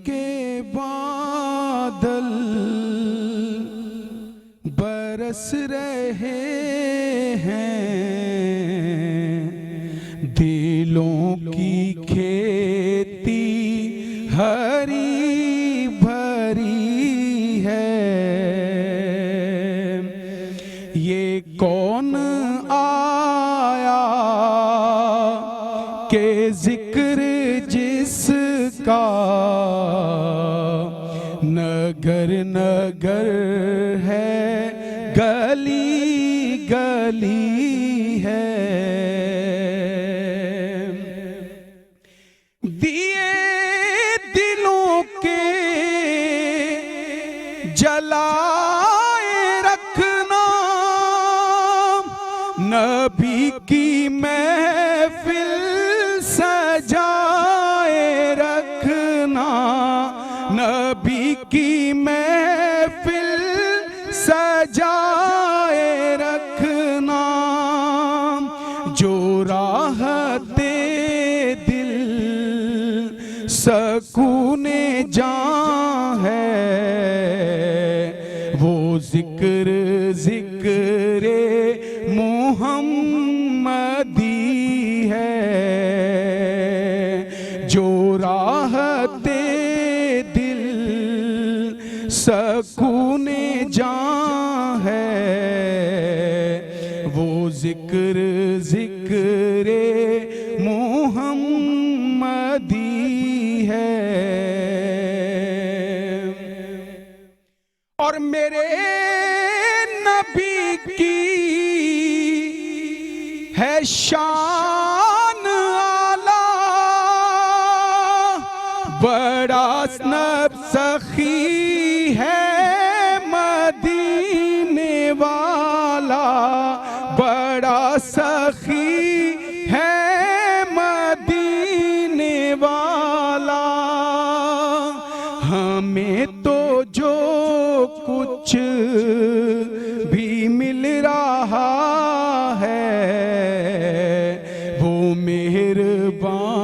के बादल बरस रहे हैं, दिलों की खेती हरी भरी है। ये कौन आया के जिक्र जिसका नगर नगर है, गली गली है। दिए दिलों के जलाए रखना, नबी की महफिल सजाए रखना, नबी की महफिल सजाए रखना। जो राहते दिल सकूने जान है, वो जिक्र जिक्रे मुहम्मदी है। जो राहते दिल सकूने जान है, वो जिक्र जिक्रे मुहम्मदी है। और मेरे नबी की है शान आला, बड़ा नब सखी है मदीने वाला, बड़ा सखी है मदीने वाला। हमें तो जो कुछ भी मिल रहा है, वो मेहरबानी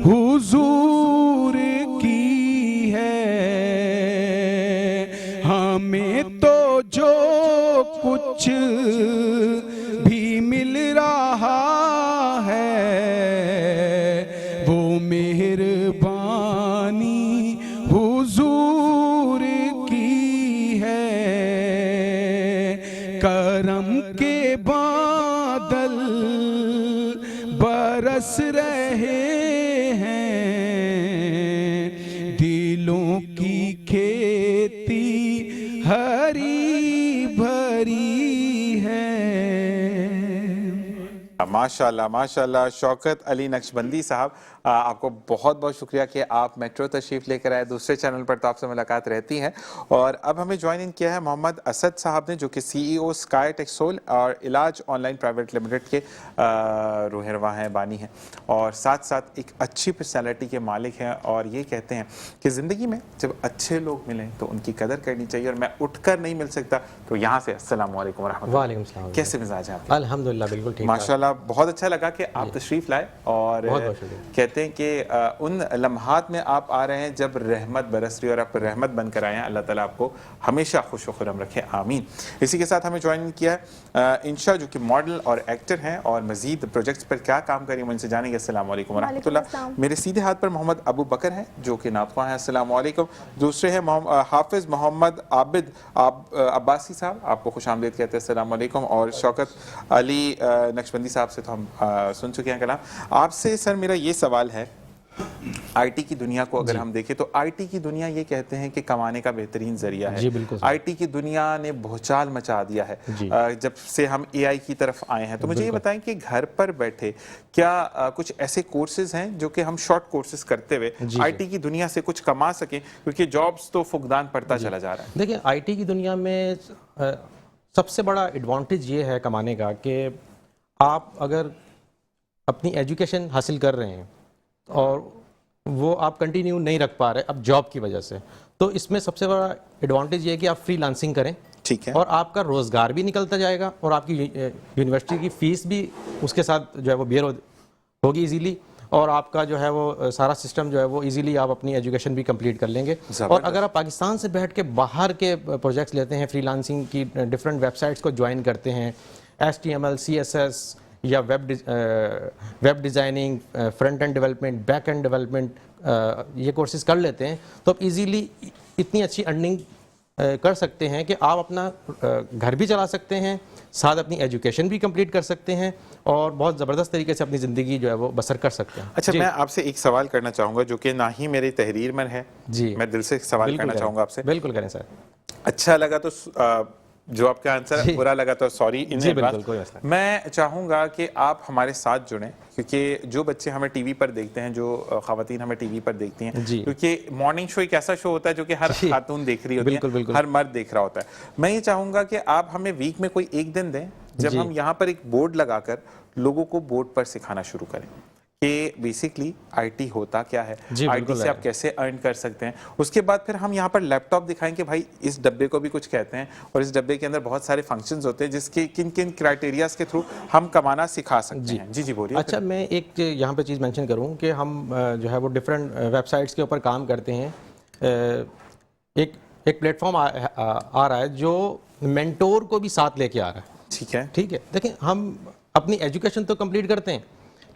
हुजूर की है। हमें तो जो कुछ भी मिल रहा है, वो मेहरबानी हुजूर की है। करम के बादल बरस रहे हैं, दिलों की खेती हरी भरी है। माशाल्लाह माशाल्लाह। शौकत अली नक्शबंदी साहब, आपको बहुत बहुत शुक्रिया कि आप मेट्रो तशरीफ़ लेकर आए। दूसरे चैनल पर तो आपसे मुलाकात रहती है। और अब हमें ज्वाइन इन किया है मोहम्मद असद साहब ने, जो कि CEO स्काई टेक्सोल और इलाज ऑनलाइन प्राइवेट लिमिटेड के रूहरवा हैं, बानी हैं, और साथ साथ एक अच्छी पर्सनैलिटी के मालिक हैं। और ये कहते हैं कि ज़िंदगी में जब अच्छे लोग मिलें तो उनकी कदर करनी चाहिए। और मैं उठकर नहीं मिल सकता तो यहाँ से अस्सलाम वालेकुम व रहमतुल्लाह। वालेकुम सलाम। कैसे मिजाज हैं आप? अल्हम्दुलिल्लाह बिल्कुल ठीक। माशाल्लाह, बहुत अच्छा लगा कि आप तशरीफ़ लाए। और कहते हैं कि उन लम्हात में आप आ रहे हैं जब रहमत बरस रही है, और आप रहमत बनकर आए हैं। अल्लाह ताला आपको हमेशा खुश व खुर्रम रखे, आमीन। इसी के साथ हमें ज्वाइन किया है इंशा, जो कि मॉडल और एक्टर हैं, और मजीद प्रोजेक्ट्स पर क्या काम करें वो इनसे जानेंगे। अस्सलाम वालेकुम व रहमतुल्लाह। मेरे सीधे हाथ पर मोहम्मद अबू बकर हैं, जो कि नातवा हैं। अस्सलाम वालेकुम। दूसरे हैं हाफिज़ मोहम्मद आबिद अब्बासी साहब, आपको खुश आमदीद कहते हैं। अस्सलाम वालेकुम। और शौकत अली नक्शबंदी साहब से तो हम सुन चुके हैं कलाम। आपसे सर मेरा ये सवाल है, आईटी की दुनिया को अगर हम देखें तो आईटी की दुनिया ये कहते हैं कि कमाने का बेहतरीन जरिया है। आईटी की दुनिया ने भूचाल मचा दिया है जब से हम एआई की तरफ आए हैं। तो मुझे ये बताएं कि घर पर बैठे क्या कुछ ऐसे कोर्सेज हैं जो कि हम शॉर्ट कोर्सेज करते हुए आईटी की दुनिया से कुछ कमा सकें, क्योंकि जॉब्स तो फुकदान पड़ता चला जा रहा है। देखिए, आईटी की दुनिया में सबसे बड़ा एडवांटेज ये है कमाने का कि आप अगर अपनी एजुकेशन हासिल कर रहे हैं और वो आप कंटिन्यू नहीं रख पा रहे अब जॉब की वजह से, तो इसमें सबसे बड़ा एडवांटेज ये है कि आप फ्रीलांसिंग करें, ठीक है, और आपका रोजगार भी निकलता जाएगा और आपकी यूनिवर्सिटी की फीस भी उसके साथ जो है वो बेयर होगी इजीली। और आपका जो है वो सारा सिस्टम जो है वो इजीली आप अपनी एजुकेशन भी कंप्लीट कर लेंगे। और अगर आप पाकिस्तान से बैठ के बाहर के प्रोजेक्ट्स लेते हैं, फ्रीलांसिंग की डिफरेंट वेबसाइट्स को ज्वाइन करते हैं, HTML, CSS या web designing, front end development, back and development, ये कोर्सेज कर लेते हैं तो आप इजीली इतनी अच्छी अर्निंग कर सकते हैं कि आप अपना घर भी चला सकते हैं, साथ अपनी एजुकेशन भी कंप्लीट कर सकते हैं और बहुत ज़बरदस्त तरीके से अपनी ज़िंदगी जो है वो बसर कर सकते हैं। अच्छा, मैं आपसे एक सवाल करना चाहूँगा जो कि ना ही मेरी तहरीर में है जी, मैं दिल से सवाल करना चाहूँगा आपसे। बिल्कुल करें सर। अच्छा लगा तो जो आपका आंसर बुरा लगा तो सॉरी इन एडवांस। कोई मसला मैं चाहूँगा कि आप हमारे साथ जुड़ें, क्योंकि जो बच्चे हमें टीवी पर देखते हैं, जो ख़वातीन हमें टीवी पर देखती हैं, क्योंकि मॉर्निंग शो एक ऐसा शो होता है जो कि हर खातून देख रही होती है, हर मर्द देख रहा होता है। मैं ये चाहूँगा कि आप हमें वीक में कोई एक दिन दें जब हम यहाँ पर एक बोर्ड लगाकर लोगों को बोर्ड पर सिखाना शुरू करें कि बेसिकली आईटी होता क्या है, आईटी से आप कैसे अर्न कर सकते हैं। उसके बाद फिर हम यहाँ पर लैपटॉप दिखाएंगे, भाई इस डब्बे को भी कुछ कहते हैं और इस डब्बे के अंदर बहुत सारे फंक्शंस होते हैं जिसके किन किन क्राइटेरियाज के थ्रू हम कमाना सिखा सकते हैं। जी बोलिए। अच्छा, मैं एक यहाँ पे चीज़ मेंशन करूँ कि हम जो है वो डिफरेंट वेबसाइट्स के ऊपर काम करते हैं। एक प्लेटफॉर्म आ रहा है जो मेंटोर को भी साथ लेके आ रहा है। ठीक है, देखिए हम अपनी एजुकेशन तो कंप्लीट करते हैं,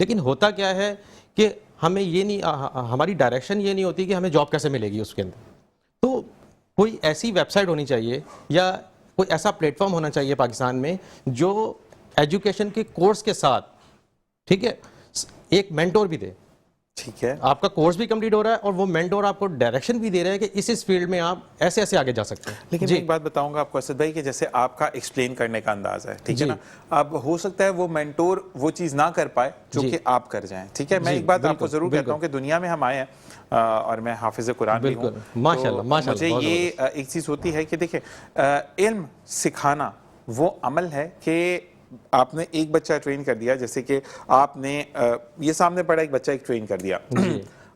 लेकिन होता क्या है कि हमें ये नहीं, हमारी डायरेक्शन ये नहीं होती कि हमें जॉब कैसे मिलेगी उसके अंदर। तो कोई ऐसी वेबसाइट होनी चाहिए या कोई ऐसा प्लेटफॉर्म होना चाहिए पाकिस्तान में जो एजुकेशन के कोर्स के साथ, ठीक है, एक मेंटोर भी दे। ठीक है, आपका कोर्स भी कंप्लीट हो रहा है और वो मेंटोर आपको डायरेक्शन भी दे रहा है कि इस फील्ड में आप ऐसे ऐसे आगे जा सकते हैं। लेकिन मैं एक बात बताऊंगा आपको असद भाई कि जैसे आपका एक्सप्लेन करने का अंदाज है, ठीक है ना, अब हो सकता है वो मेंटोर वो चीज़ ना कर पाए जो कि आप कर जाएं। ठीक है, मैं एक बात आपको जरूर कहता हूँ कि दुनिया में हम आए हैं और मैं हाफिज़ कुरान भी हूँ, माशाल्लाह, मुझे ये एक चीज़ होती है कि देखिए इल्म सिखाना वो अमल है कि आपने एक बच्चा ट्रेन कर दिया, जैसे कि आपने ये सामने पड़ा एक बच्चा एक ट्रेन कर दिया,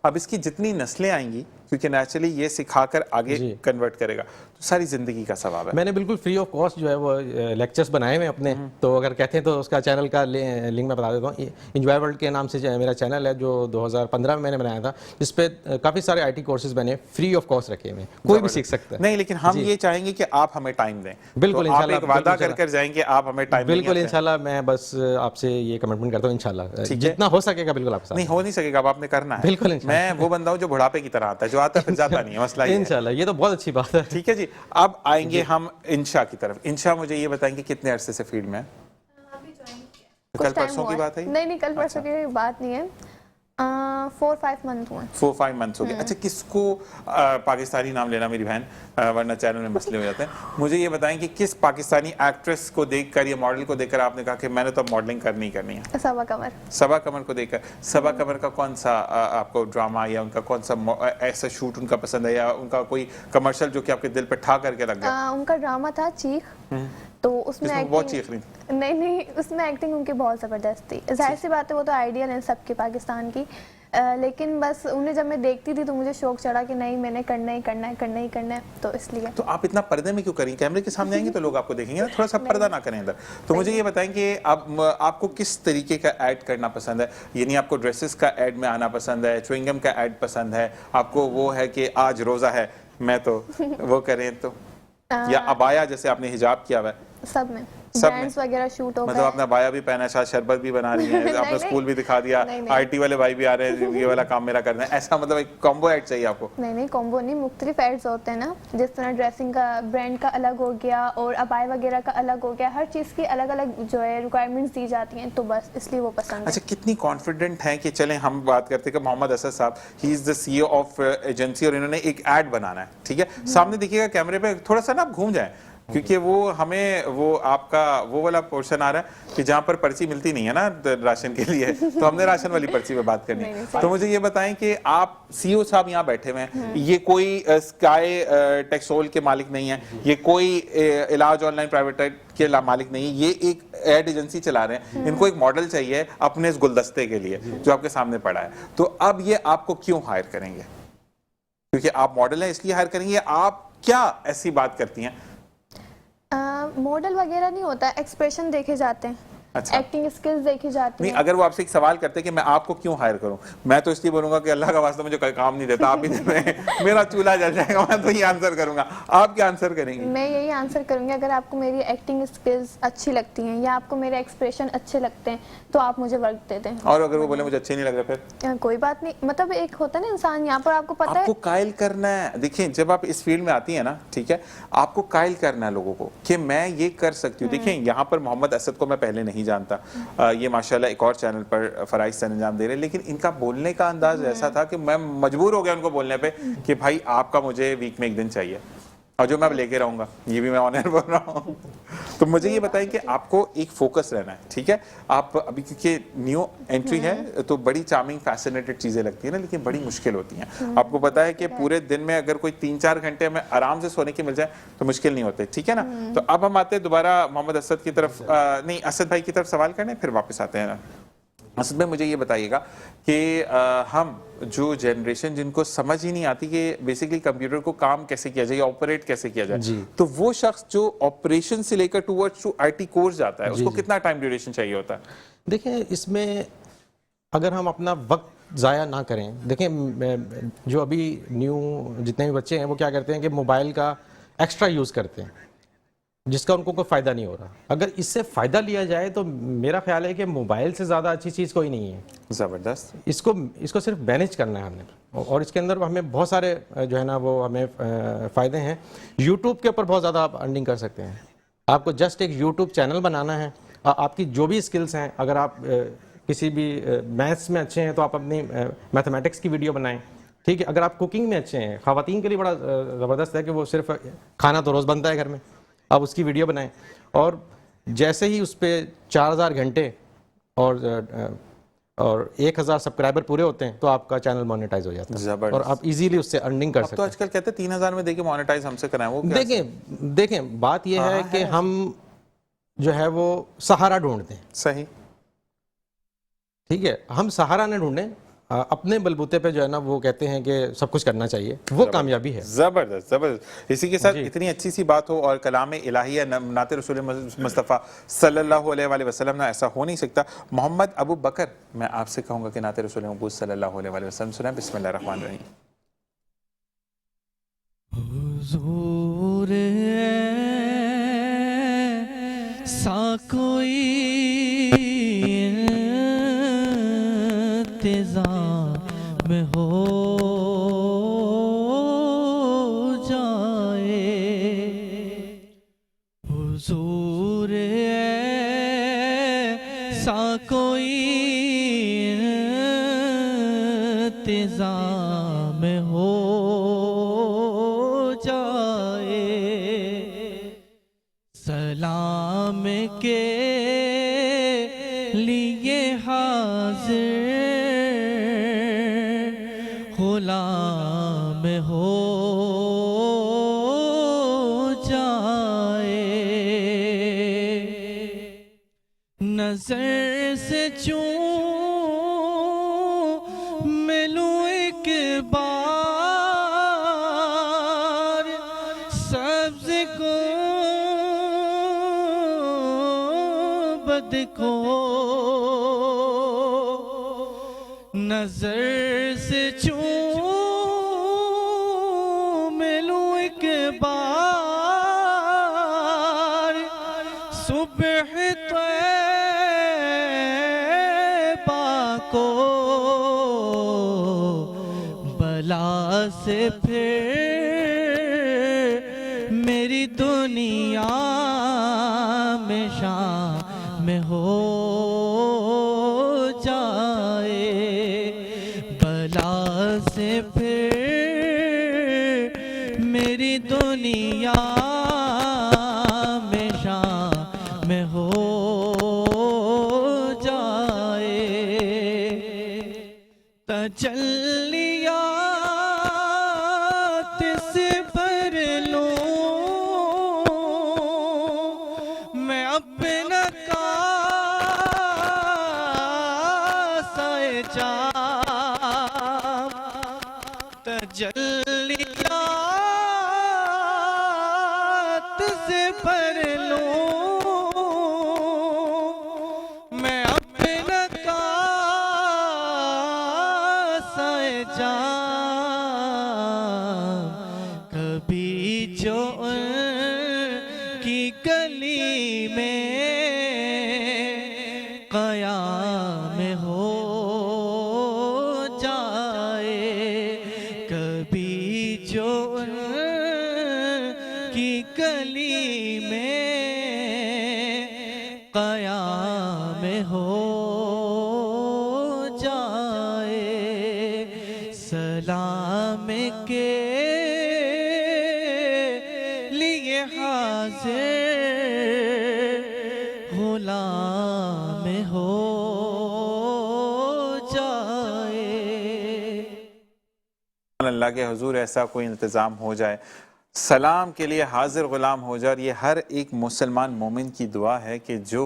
अब इसकी जितनी नस्लें आएंगी, क्योंकि नेचुरली ये सिखाकर आगे कन्वर्ट करेगा, तो सारी जिंदगी का सवाब है। मैंने बिल्कुल फ्री ऑफ कॉस्ट जो है वो लेक्चर्स बनाए हुए अपने, तो अगर कहते हैं तो उसका चैनल का लिंक मैं बता देता हूँ। इंजॉय वर्ल्ड के नाम से मेरा चैनल है जो 2015 में मैंने बनाया था, जिसपे काफ़ी सारे IT कोर्सेज मैंने फ्री ऑफ कॉस्ट रखे हुए, कोई भी सीख सकता है। नहीं, लेकिन हम ये चाहेंगे कि आप हमें टाइम दें। बिल्कुल, आप एक वादा कर जाएंगे, आप हमें टाइम देंगे। बिल्कुल इंशाल्लाह, मैं बस आपसे ये कमिटमेंट करता हूँ इंशाल्लाह, जितना हो सकेगा बिल्कुल आपके साथ। नहीं हो नहीं सकेगा, अब आपने करना है। बिल्कुल, मैं वो बंदा हूँ जो बुढ़ापे की तरह आता है, जो आता है फिर जाता नहीं है, मसला ये इंशाल्लाह, ये तो बहुत अच्छी बात है। ठीक है जी, अब आएंगे हम इंशा की तरफ। इंशा, मुझे ये बताएंगे कितने अरसे से फील्ड में है? कल परसों की बात है? नहीं, कल परसों की बात नहीं है, 4-5 मंथ हुए। 4-5 मंथ्स हो गए। अच्छा, किसको पाकिस्तानी नाम लेना मेरी बहन, वरना चैनल में मसले हो जाते हैं। मुझे ये बताएं कि किस पाकिस्तानी एक्ट्रेस को देखकर या मॉडल को देखकर आपने कहा कि मैंने तो मॉडलिंग करनी ही करनी है? सबा कमर। सबा कमर को देखकर। सबा कमर का कौन सा आपको ड्रामा या उनका कौन सा ऐसा शूट उनका पसंद है, या उनका कोई कमर्शियल जो कि आपके दिल पे ठा करके लग गया? उनका ड्रामा था चीख, तो उसमें बहुत चीख रही थी। नहीं, उसमें एक्टिंग उनकी बहुत ज़बरदस्त थी। जाहिर सी बात है, वो तो आइडियल है सबके पाकिस्तान की, लेकिन बस उन्हें जब मैं देखती थी तो मुझे शौक चढ़ा कि नहीं, मैंने करना ही करना है, तो इसलिए। तो आप इतना पर्दे में क्यों करेंगे? कैमरे के सामने आएंगे तो लोग आपको देखेंगे ना, थोड़ा सा पर्दा ना करें अंदर। तो मुझे ये बताएं कि आपको किस तरीके का ऐड करना पसंद है? यानी आपको ड्रेसेस का ऐड में आना पसंद है, च्युइंगम का ऐड पसंद है, आपको वो है कि आज रोज़ा है मैं तो वो करें, तो या अबाया जैसे आपने हिजाब किया हुआ है, सब में ब्रांड्स वगैरह शूट हो गए, मतलब आपने बाया भी पहना, शायद शरबत भी बना रही है, आपने स्कूल भी दिखा दिया, IT वाले भाई भी आ रहे हैं, ये वाला काम मेरा करना है, ऐसा मतलब एक कॉम्बो ऐड चाहिए आपको? नहीं, कॉम्बो नहीं, मुख्तलिफ एड्स होते हैं ना, जिस तरह ड्रेसिंग का ब्रांड का अलग हो गया और अबाया वगैरह का अलग हो गया, हर चीज़ की अलग अलग जो है रिक्वायरमेंट्स दी जाती हैं, तो बस इसलिए वो पसंद है। अच्छा, कितनी कॉन्फिडेंट हैं कि चलें हम बात करते हैं कि मोहम्मद असद साहब, he is the CEO of agency और इन्होंने एक ऐड बनाना है, ठीक है, सामने देखिएगा कैमरे पे, थोड़ा सा ना आप घूम जाए, क्योंकि वो हमें वो आपका वो वाला पोर्शन आ रहा है कि जहाँ पर पर्ची मिलती नहीं है ना राशन के लिए, तो हमने राशन वाली पर्ची पे बात करनी है। तो मुझे ये बताएं कि आप CEO साहब यहाँ बैठे हुए हैं, ये कोई स्काई टेक्सोल के मालिक नहीं है, ये कोई इलाज ऑनलाइन प्राइवेट के मालिक नहीं है, ये एक एड एजेंसी चला रहे हैं, इनको एक मॉडल चाहिए अपने इस गुलदस्ते के लिए जो आपके सामने पड़ा है, तो अब ये आपको क्यों हायर करेंगे? क्योंकि आप मॉडल हैं इसलिए हायर करेंगे? आप क्या ऐसी बात करती हैं? मॉडल वगैरह नहीं होता, एक्सप्रेशन देखे जाते हैं। अच्छा। एक्टिंग स्किल्स देखी जाती नहीं, है। अगर वो आपसे एक सवाल करते कि मैं आपको क्यों हायर करूं, मैं तो इसलिए बोलूंगा कि अल्लाह का वास्ता मुझे कोई काम नहीं देता, आप ही दे रहे मेरा चूल्हा जल जाएगा, मैं तो ये आंसर करूंगा। आप क्या आंसर करेंगी? मैं यही आंसर करूंगी, अगर आपको मेरी एक्टिंग स्किल्स अच्छी लगती हैं या आपको मेरे एक्सप्रेशन अच्छे लगते हैं तो आप मुझे वर्क दे दें। और अगर वो बोले मुझे अच्छे नहीं लग रहे, फिर कोई बात नहीं, मतलब एक होता है ना इंसान, यहाँ पर आपको पता आपको है कायल करना है। देखिए, जब आप इस फील्ड में आती है ना, ठीक है, आपको कायल करना है लोगों को कि मैं ये कर सकती हूँ। देखिए, यहाँ पर मोहम्मद असद को मैं पहले नहीं जानता, ये माशाल्लाह एक और चैनल पर फराइज से अंजाम दे रहे हैं, लेकिन इनका बोलने का अंदाज ऐसा था कि मैं मजबूर हो गया उनको बोलने पे कि भाई आपका मुझे वीक में एक दिन चाहिए, और जो मैं अब लेके रहूंगा, ये भी मैं ऑनर बोल रहा हूँ। तो मुझे ये बताएं कि आपको एक फोकस रहना है, ठीक है? आप अभी क्योंकि न्यू एंट्री है तो बड़ी चार्मिंग फैसिनेटेड चीजें लगती है ना, लेकिन बड़ी मुश्किल होती हैं। आपको पता है कि पूरे दिन में अगर कोई 3-4 घंटे में आराम से सोने की मिल जाए तो मुश्किल नहीं होते, ठीक है ना? तो अब हम आते हैं दोबारा मोहम्मद असद की तरफ, नहीं, असद भाई की तरफ सवाल करने, फिर वापस आते हैं ना। असद में मुझे ये बताइएगा कि हम जो जनरेशन जिनको समझ ही नहीं आती कि बेसिकली कंप्यूटर को काम कैसे किया जाए, ऑपरेट कैसे किया जाए, तो वो शख्स जो ऑपरेशन से लेकर टूवर्ड्स टू आईटी कोर्स जाता है, उसको कितना टाइम ड्यूरेशन चाहिए होता है? देखिए, इसमें अगर हम अपना वक्त ज़ाया ना करें, देखें जो अभी न्यू जितने भी बच्चे हैं वो क्या करते हैं कि मोबाइल का एक्स्ट्रा यूज़ करते हैं, जिसका उनको कोई फ़ायदा नहीं हो रहा। अगर इससे फ़ायदा लिया जाए तो मेरा ख्याल है कि मोबाइल से ज़्यादा अच्छी चीज़ कोई नहीं है। ज़बरदस्त। इसको सिर्फ मैनेज करना है हमने, और इसके अंदर हमें बहुत सारे जो है ना वो हमें फ़ायदे हैं। यूट्यूब के ऊपर बहुत ज़्यादा आप अर्निंग कर सकते हैं। आपको जस्ट एक यूट्यूब चैनल बनाना है, आपकी जो भी स्किल्स हैं, अगर आप किसी भी मैथ्स में अच्छे हैं तो आप अपनी मैथमेटिक्स की वीडियो बनाएं, ठीक है? अगर आप कुकिंग में अच्छे हैं, ख़वातीन के लिए बड़ा ज़बरदस्त है कि वो सिर्फ खाना तो रोज़ बनता है घर में, आप उसकी वीडियो बनाएं, और जैसे ही उस पर 4000 घंटे और 1000 सब्सक्राइबर पूरे होते हैं तो आपका चैनल मोनेटाइज हो जाता है और आप इजीली उससे अर्निंग कर सकते तो हैं। आजकल कहते हैं 3000 में देके मोनेटाइज हमसे कराएं, वो क्या? देखें बात यह है कि हम जो है वो सहारा ढूंढते हैं। सही, ठीक है, हम सहारा न ढूंढें, अपने बलबूते पे जो है ना वो कहते हैं कि सब कुछ करना चाहिए, वो कामयाबी है। जबरदस्त जबरदस्त। इसी के साथ इतनी अच्छी सी बात हो और कलाम इलाही नाते रसूल मुस्तफ़ा सल्लल्लाहु अलैहि वसल्लम ना, ऐसा हो नहीं सकता। मोहम्मद अबू बकर, मैं आपसे कहूंगा कि नाते रसूल मक़बूल सल्लल्लाहु अलैहि वसल्लम सुनाएं। बिस्मिल्लाहिर्रहमानिर्रहीम। हुजूर सा कोई इंतज़ाम हो जाए, हुजूर सा कोई इंतज़ाम हो जाए, सलाम के लिए हाजिर गुलाम हो जाए, नजर से चूम मिलूं एक बार, सब्ज को बद को, नजर से चूम मिलूं एक बार, सुबह तैबा को बला से फिर मेरी दुनिया में शाम हो जाए, बला से फिर मेरी दुनिया में शाम हो जाए, तजल्लियात से भर लूं मैं अपना कासाए जाम, तजल्लियात से भर लूं जा कभी जो की गली में क़याम हो जाए, कभी जो की गली में क़याम हो जाए, सलाम के लिए हाज़िर गुलाम हो जाए। अल्लाह के हुजूर ऐसा कोई इंतज़ाम हो जाए, सलाम के लिए हाजिर गुलाम हो जाए। और ये हर एक मुसलमान मोमिन की दुआ है कि जो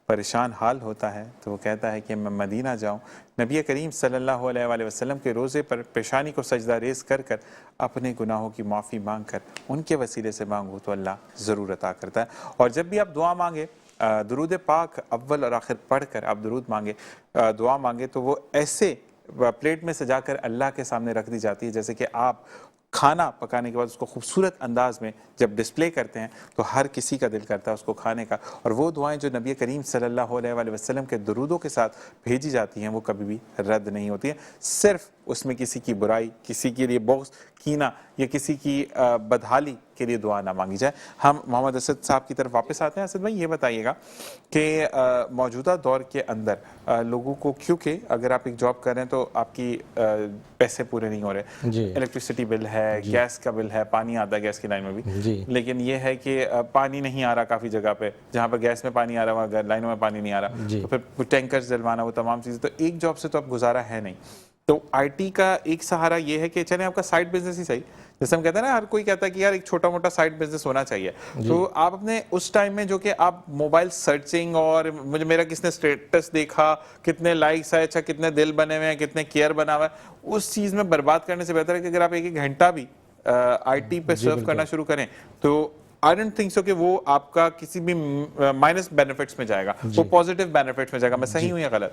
परेशान हाल होता है तो वो कहता है कि मैं मदीना जाऊं, नबी करीम सल्लल्लाहु अलैहि वसल्लम के रोज़े पर पेशानी को सजदा रेज़ कर कर अपने गुनाहों की माफ़ी मांग कर उनके वसीले से मांगो तो अल्लाह ज़रूर अता करता है। और जब भी आप दुआ मांगे, दुरूद पाक अव्वल और आखिर पढ़ कर आप दुरूद मांगे, दुआ मांगे, तो वो ऐसे प्लेट में सजाकर अल्लाह के सामने रख दी जाती है जैसे कि आप खाना पकाने के बाद उसको खूबसूरत अंदाज में जब डिस्प्ले करते हैं तो हर किसी का दिल करता है उसको खाने का। और वो दुआएं जो नबी करीम सल्लल्लाहु अलैहि वसल्लम के दुरूदों के साथ भेजी जाती हैं वो कभी भी रद्द नहीं होती हैं। सिर्फ उसमें किसी की बुराई, किसी के लिए बग़्ज़, कीना या किसी की बदहाली के लिए दुआ ना मांगी जाए। हम मोहम्मद असद साहब की तरफ वापस आते हैं। असद भाई, ये बताइएगा कि मौजूदा दौर के अंदर लोगों को, क्योंकि अगर आप एक जॉब कर रहे हैं तो आपकी पैसे पूरे नहीं हो रहे, इलेक्ट्रिसिटी बिल है, गैस का बिल है, पानी आता है गैस की लाइन में भी, लेकिन ये है कि पानी नहीं आ रहा काफ़ी जगह पे, जहाँ पर गैस में पानी आ रहा है वहाँ लाइनों में पानी नहीं आ रहा, तो फिर टैंकर्स जलवाना, वो तमाम चीज़ें, तो एक जॉब से तो अब गुजारा है नहीं। तो आईटी का एक सहारा ये है कि चले आपका साइड बिजनेस ही सही, जैसे हम कहते हैं ना, हर कोई कहता है कि यार एक छोटा मोटा साइड बिजनेस होना चाहिए। तो आप अपने उस टाइम में जो कि आप मोबाइल सर्चिंग और मुझे मेरा किसने स्टेटस देखा, कितने लाइक्स आए, अच्छा कितने दिल बने हुए हैं, कितने केयर बना हुआ है, उस चीज़ में बर्बाद करने से बेहतर है कि अगर आप एक घंटा भी आईटी पे सर्व करना शुरू करें तो आई डोंट थिंक सो कि वो आपका किसी भी माइनस बेनिफिट्स में जाएगा, वो पॉजिटिव बेनिफिट्स में जाएगा। मैं सही हूँ या गलत?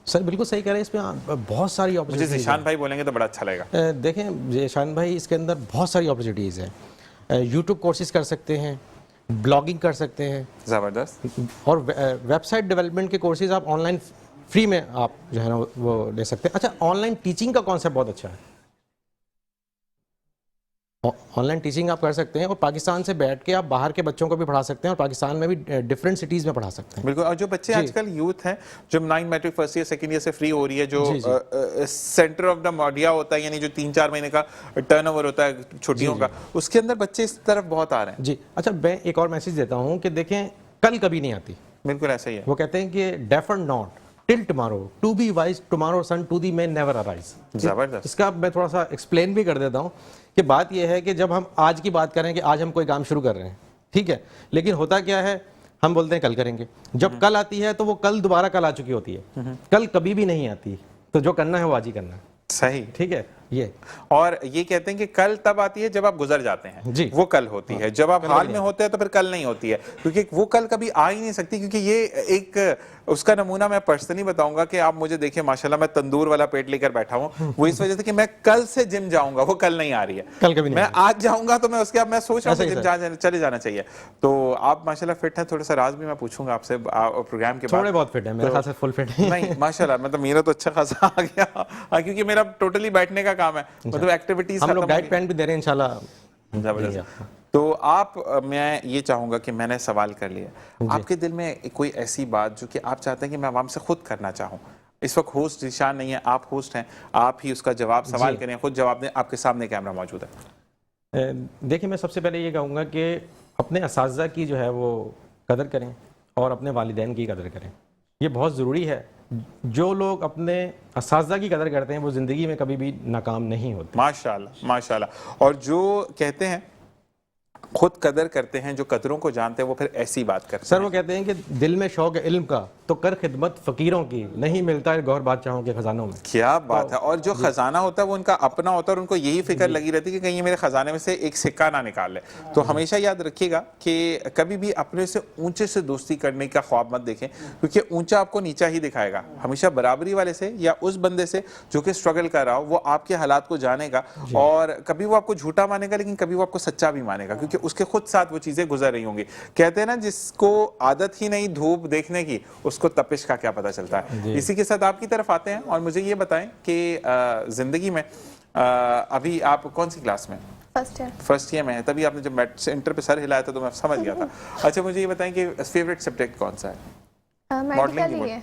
सर बिल्कुल सही कह रहे हैं, इसमें बहुत सारी अपॉर्चुनिटीज। मुझे ज़ीशान भाई बोलेंगे तो बड़ा अच्छा लगेगा। देखें ज़ीशान भाई, इसके अंदर बहुत सारी अपॉर्चुनिटीज़ हैं। यूट्यूब कोर्सेज कर सकते हैं, ब्लॉगिंग कर सकते हैं, ज़बरदस्त, और वेबसाइट डेवलपमेंट के कोर्सेज आप ऑनलाइन फ्री में आप जो है ना वो ले सकते हैं। अच्छा, ऑनलाइन टीचिंग का कॉन्सेप्ट बहुत अच्छा है, ऑनलाइन टीचिंग आप कर सकते हैं और पाकिस्तान से बैठ के आप बाहर के बच्चों को भी पढ़ा सकते हैं और पाकिस्तान में भी डिफरेंट सिटीज़ में पढ़ा सकते हैं। बिल्कुल। और जो बच्चे आजकल यूथ हैं, जो 9 matric first year second year से फ्री हो रही है, जो सेंटर ऑफ द मॉडिया होता है, यानी जो 3-4 महीने का टर्नओवर होता है छुट्टियों का, उसके अंदर बच्चे इस तरफ बहुत आ रहे हैं। जी अच्छा, मैं एक और मैसेज देता हूँ कि देखें, कल कभी नहीं आती। बिल्कुल ऐसा ही है। वो कहते हैं कि defer not till tomorrow, to be wise tomorrow sun to thee may never arise. जबरदस्त। इसका मैं थोड़ा सा एक्सप्लेन भी कर देता हूँ कि बात यह है कि जब हम आज की बात करें कि आज हम कोई काम शुरू कर रहे हैं, ठीक है, लेकिन होता क्या है, हम बोलते हैं कल करेंगे, जब कल आती है तो वो कल दोबारा कल आ चुकी होती है, कल कभी भी नहीं आती। तो जो करना है वो आज ही करना है। सही, ठीक है। ये और ये कहते हैं कि कल तब आती है जब आप गुजर जाते हैं जी, वो कल होती है, जब आप हाल में होते हैं तो फिर कल नहीं होती है, क्योंकि वो कल कभी आ ही नहीं सकती। क्योंकि ये एक उसका नमूना मैं पर्सनली बताऊंगा कि आप मुझे देखिए, माशाल्लाह मैं तंदूर वाला पेट लेकर बैठा हूँ, वो इस वजह से कि मैं कल से जिम जाऊंगा, वो कल नहीं आ रही है, कल कभी नहीं। मैं आज जाऊंगा तो मैं उसके बाद मैं सोच रहा हूँ जिम चले जाना चाहिए। तो आप माशाल्लाह फिट हैं, थोड़ा सा राज भी मैं पूछूंगा आपसे प्रोग्राम के बाद। थोड़े बहुत फिट है, मेरे ख्याल से फुल फिट है। नहीं माशाल्लाह, मतलब मेरा तो अच्छा खासा आ गया, क्योंकि मेरा टोटली बैठने का काम है, मतलब एक्टिविटीज हम लोग डाइट प्लान भी दे रहे हैं इंशाल्लाह। जबरदस्त। तो आप, मैं ये चाहूंगा कि मैंने सवाल कर लिया, आपके दिल में कोई ऐसी बात जो कि आप चाहते हैं कि मैं आवाम से खुद करना चाहूँ, इस वक्त होस्ट ज़ीशान नहीं है, आप होस्ट हैं, आप ही उसका जवाब सवाल करें, खुद जवाब दें, आपके सामने कैमरा मौजूद है। देखिए, मैं सबसे पहले ये कहूँगा कि अपने असातिज़ा की जो है वो कदर करें और अपने वालिदैन की कदर करें, ये बहुत ज़रूरी है। जो लोग अपने असातिज़ा की कदर करते हैं वो ज़िंदगी में कभी भी नाकाम नहीं होते। माशाल्लाह माशाल्लाह। और जो कहते हैं खुद कदर करते हैं, जो कदरों को जानते हैं, वो फिर ऐसी बात करते सर हैं। वो कहते हैं कि दिल में शौक है इल्म का तो कर खिदमत फकीरों की, नहीं मिलता है गौर बादशाहों के खजानों में। क्या बात है। और जो खजाना होता है वो उनका अपना होता है और उनको यही फिक्र लगी रहती है कि कहीं ये मेरे खजाने में से एक सिक्का ना निकाल ले। तो हमेशा याद रखिएगा कि कभी भी अपने से ऊंचे से दोस्ती करने का ख्वाब मत देखें, क्योंकि ऊंचा आपको नीचा ही दिखाएगा। हमेशा बराबरी वाले से या उस बंदे से जो कि स्ट्रगल कर रहा हो, वो आपके हालात को जानेगा और कभी वो आपको झूठा मानेगा लेकिन कभी वो आपको सच्चा भी मानेगा, क्योंकि उसके खुद साथ वो चीजें गुजर रही होंगी। कहते हैं ना, जिसको आदत ही नहीं धूप देखने की, उसको तपिश का क्या पता चलता है। इसी के साथ आपकी तरफ आते हैं और मुझे ये बताएं कि जिंदगी में अभी आप कौन सी क्लास में? फर्स्ट ईयर में है। तभी आपने जब मेट सेंटर पे सर हिलाया था तो मैं समझ गया था। अच्छा, मुझे ये बताएं कि फेवरेट सब्जेक्ट कौन सा है? मेडिकल ही है।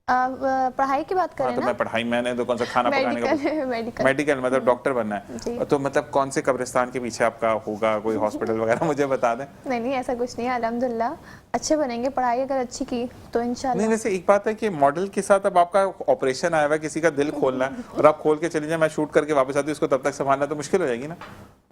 पढ़ाई की बात करें तो ना, मैं पढ़ाई, मैंने तो कौन सा खाना पकाने का मेडिकल मतलब डॉक्टर बनना है। तो मतलब कौन से कब्रिस्तान के पीछे आपका होगा कोई हॉस्पिटल वगैरह, मुझे बता दें। नहीं ऐसा कुछ नहीं है, अल्हम्दुलिल्लाह अच्छे बनेंगे। पढ़ाई अगर अच्छी की तो इंशाल्लाह। नहीं, वैसे एक बात है कि मॉडल के साथ अब आपका ऑपरेशन आया हुआ है, किसी का दिल खोलना है और आप खोल के चले जाए, मैं शूट करके वापस आती हूँ, उसको तब तक संभालना तो मुश्किल हो जाएगी ना।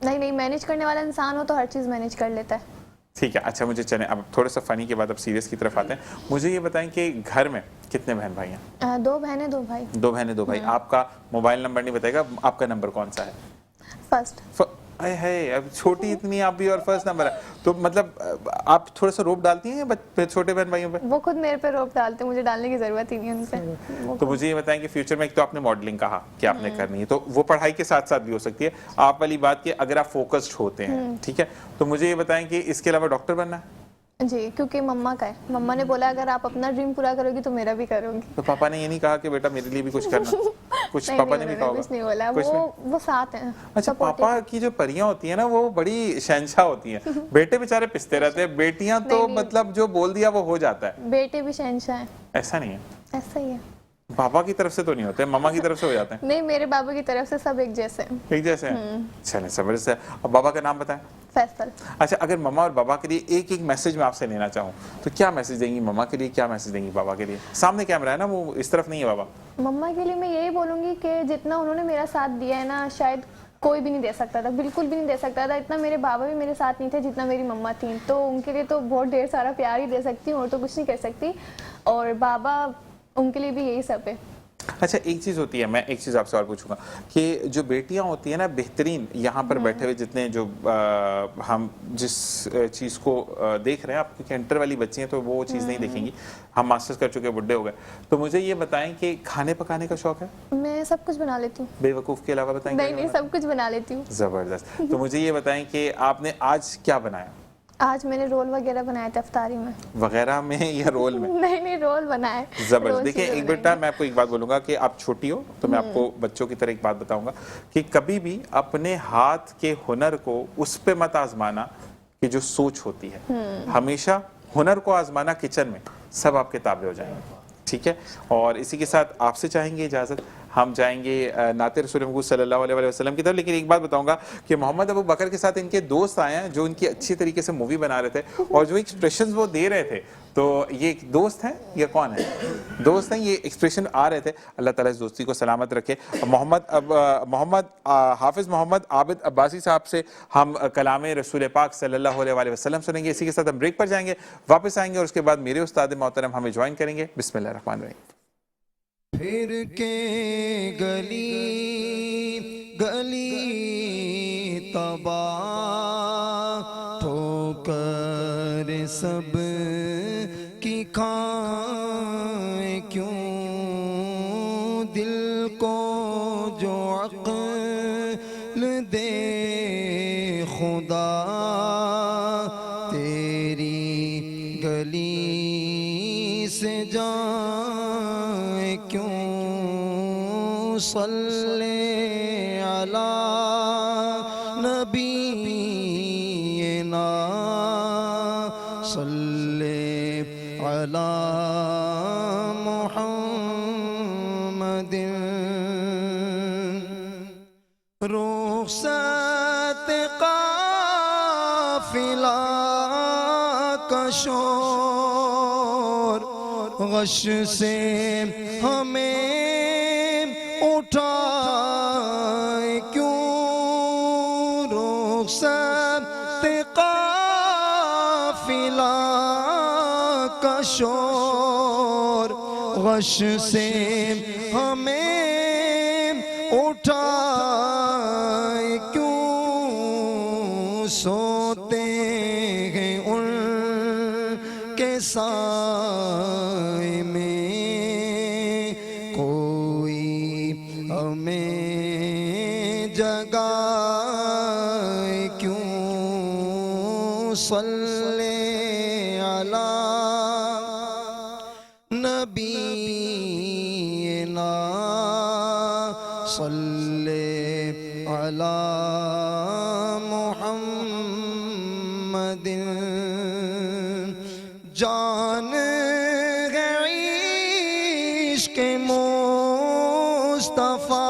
नहीं मैनेज करने वाला इंसान हो तो हर चीज मैनेज कर लेता है। ठीक है। अच्छा, मुझे चले अब थोड़ा सा फनी के बाद अब सीरियस की तरफ आते हैं। मुझे ये बताएं कि घर में कितने बहन भाई हैं? 2 बहनें 2 भाई। 2 बहनें 2 भाई। आपका मोबाइल नंबर नहीं बताएगा, आपका नंबर कौन सा है? फर्स्ट। है अब छोटी इतनी आप भी और फर्स्ट नंबर है, तो मतलब आप थोड़ा सा रोप डालती हैं छोटे बहन भाइयों पे? वो खुद मेरे पे रोप डालते हैं, मुझे डालने की जरूरत ही नहीं है उनसे। तो मुझे ये बताएं कि फ्यूचर में, एक तो आपने मॉडलिंग कहा कि आपने करनी है, तो वो पढ़ाई के साथ साथ भी हो सकती है। आप वाली बात की अगर आप फोकस्ड होते हैं, ठीक है, तो मुझे ये बताएं कि इसके अलावा डॉक्टर बनना है? जी, क्योंकि मम्मा का है। मम्मा ने बोला अगर आप अपना ड्रीम पूरा करोगी तो मेरा भी करोगी। तो पापा ने ये नहीं कहा कि बेटा मेरे लिए भी कुछ करना? कुछ पापा ने भी कहा होगा? कुछ नहीं बोला, वो साथ हैं। अच्छा, पापा की जो परियां होती है ना, वो बड़ी शहंशाह होती हैं। बेटे बेचारे पिसते रहते हैं, बेटियां तो मतलब जो बोल दिया वो हो जाता है। बेटे भी शहंशाह हैं। ऐसा नहीं है? ऐसा ही है। पापा की तरफ से तो नहीं होते, मम्मा की तरफ से हो जाते हैं? नहीं, मेरे बाबा की तरफ से सब एक जैसे हैं। एक जैसे हैं? चलें, जबरदस्त है। अब बाबा का नाम बताएं। फैसल। अच्छा, अगर मम्मा और बाबा के लिए एक एक मैसेज मैं आपसे लेना चाहूँ तो क्या मैसेज देंगी मम्मा के लिए, क्या मैसेज देंगी बाबा के लिए? सामने कैमरा है ना, वो इस तरफ नहीं है बाबा। मम्मा के लिए मैं यही बोलूंगी कि जितना उन्होंने मेरा साथ दिया है ना, शायद कोई भी नहीं दे सकता था, बिल्कुल भी नहीं दे सकता था। इतना मेरे बाबा भी मेरे साथ नहीं थे जितना मेरी मम्मा थी, तो उनके लिए तो बहुत ढेर सारा प्यार ही दे सकती हूँ और तो कुछ नहीं कर सकती। और बाबा, उनके लिए भी यही सब है। अच्छा, एक चीज़ होती है, मैं एक चीज़ आपसे और पूछूंगा कि जो बेटियां होती हैं ना, बेहतरीन यहाँ पर बैठे हुए जितने जो हम जिस चीज़ को देख रहे हैं, आप क्योंकि इंटर वाली बच्ची हैं तो वो चीज़ नहीं देखेंगी, हम मास्टर्स कर चुके, बुढ़े हो गए, तो मुझे ये बताएं कि खाने पकाने का शौक है? मैं सब कुछ बना लेती हूँ। बेवकूफ़ के अलावा बताएं? नहीं, सब कुछ बना लेती हूँ। ज़बरदस्त। तो मुझे ये बताएं कि आपने आज क्या बनाया? आज मैंने रोल वगैरह बनाए थे इफ्तारी में। वगैरह में या रोल में? नहीं रोल बनाए। जबरदस्त। देखिए, एक बेटा मैं आपको एक बात बोलूंगा कि आप छोटी हो तो मैं आपको बच्चों की तरह एक बात बताऊंगा कि कभी भी अपने हाथ के हुनर को उस पे मत आजमाना कि जो सोच होती है। हमेशा हुनर को आजमाना किचन में, सब आपके ताबे हो जाएंगे। ठीक है, और इसी के साथ आपसे चाहेंगे इजाजत, हम जाएंगे नाते रसूल महमूद सल्लल्लाहु अलैहि वसल्लम की तरफ। लेकिन एक बात बताऊंगा कि मोहम्मद अबू बकर के साथ इनके दोस्त आए हैं जो इनकी अच्छी तरीके से मूवी बना रहे थे और जो एक्सप्रेशंस वो दे रहे थे, तो ये दोस्त हैं या कौन है? दोस्त हैं, ये एक्सप्रेशन आ रहे थे। अल्लाह ताला इस दोस्ती को सलामत रखे। मोहम्मद हाफिज मोहम्मद आबिद अब्बासी साहब से हम कलाम रसूल पाक सल्लल्लाहु अलैहि वसल्लम सुनेंगे। इसी के साथ हम ब्रेक पर जाएंगे, वापस आएंगे और उसके बाद मेरे उस्ताद मोहतरम हमें ज्वाइन करेंगे। बिस्मिल्लाह रहमान रहीम। फिर के गली गली तबाह ठोकर सब की खाएं क्यों, दिल को जो अक्ल दे खुदा तेरी गली से जाए क्यों, सल्ले अला नबीना सल्ले अला मुहम्मदिन। रुखसत काफिला का शोर गश से हमें उठाए क्यों, रुखसत गश से हमें उठाए क्यों सोते हैं उनके साए में, कोई हमें जगाए क्यों, सल्ले अला नबीना सल्ले अला मुहम्मदिन। जान गई इश्क़ मुस्तफ़ा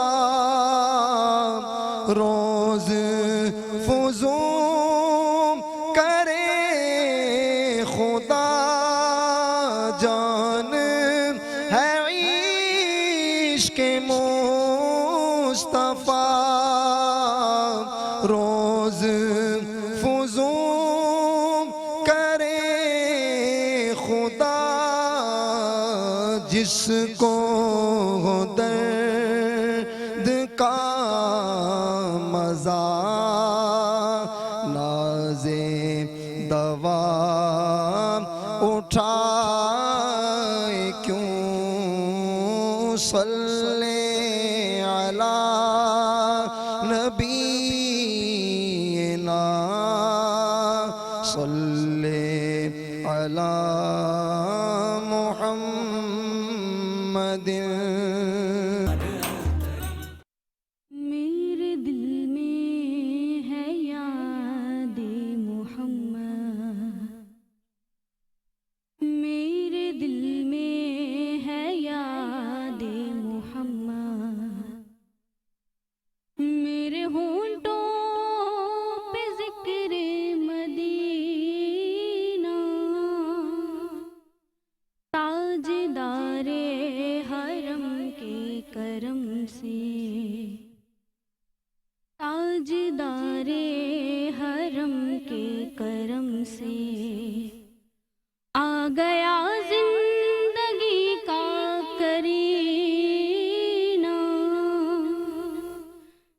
रोज फुज़ूम करे खुदा, जान है इश्क़ मुस्तफ़ा रोज फुज़ूम करे खुदा, जिसको दर्द का मज़ा नाज़े दवा उठाए क्यों, सल्ले अला नबीना सल्ले अला मुहम्मदिन। मेरे दिल में है याद मोहम्मद, मेरे दिल में है याद मोहम्मद, मेरे होंठों पे ज़िक्र मदीना, ताजदारे हरम के करम से, ताजदारे हरम के करम से आ गया जिंदगी का करीना,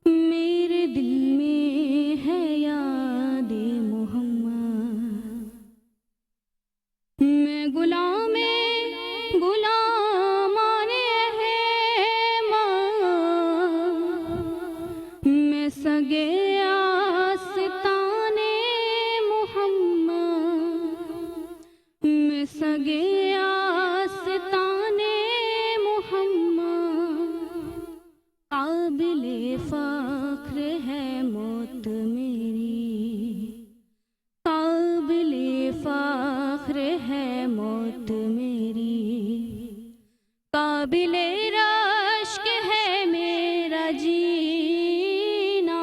मेरे दिल में है याद मोहम्मद, मैं गुलामाने हैं माँ, मैं सगे आस्ताने मोहम्मद, मैं सगे आस्ताने मोहम्मद, काबिले फ़ख्र है मौत मेरी, काबिले फ़ख्र है मौत मेरी, काबिले रश्क है मेरा जीना,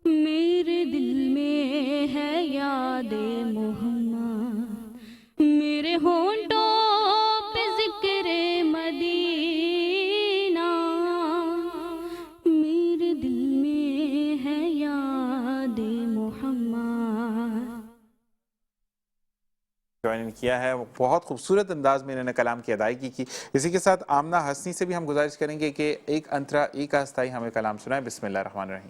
मेरे दिल में है याद मोहम्मद, मेरे होंठों पे ज़िक्र मदीना, मेरे दिल में है याद मोहम्मद। ज्वाइन किया है, वो बहुत खूबसूरत अंदाज में इन्होंने कलाम की अदायगी की। इसी के साथ आमना हसनी से भी हम गुजारिश करेंगे कि एक अंतरा एक आस्ताई हमें कलाम सुनाए। बिस्मिल्लाह रहमान रहीम।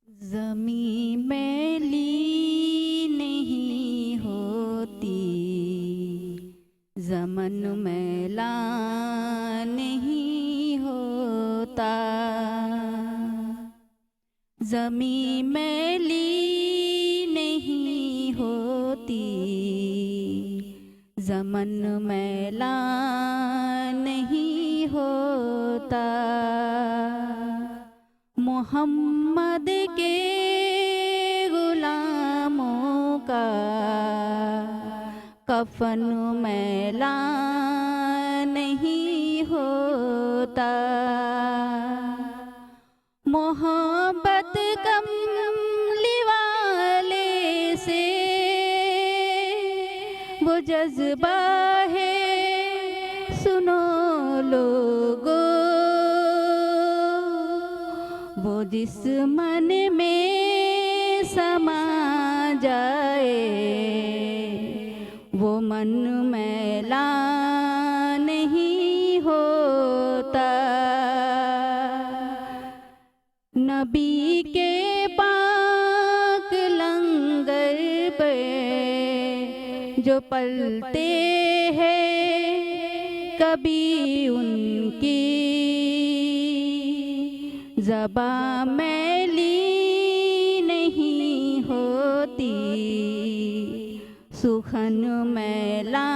ज़मीं मैली नहीं होती, ज़मन मैला नहीं होता, ज़मीं मैली नहीं होती, ज़मन मैला नहीं होता, मोहम्मद के गुलामों का कफन मैला नहीं होता, मोहब्बत कमली वाले से वो जज्बा है, सुनो लोगो, वो जिस मन में समा जाए वो मन मन मैला नहीं होता। नबी के पाक लंगर पे जो पलते हैं कभी उनकी ज़बां मैली नहीं होती, सुखन मैला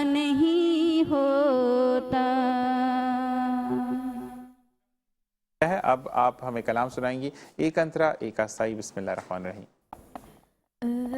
नहीं होता। है अब आप हमें कलाम सुनाएंगी, एक अंतरा एक आसाई। बिस्मिल्लाह रहमान रहीम।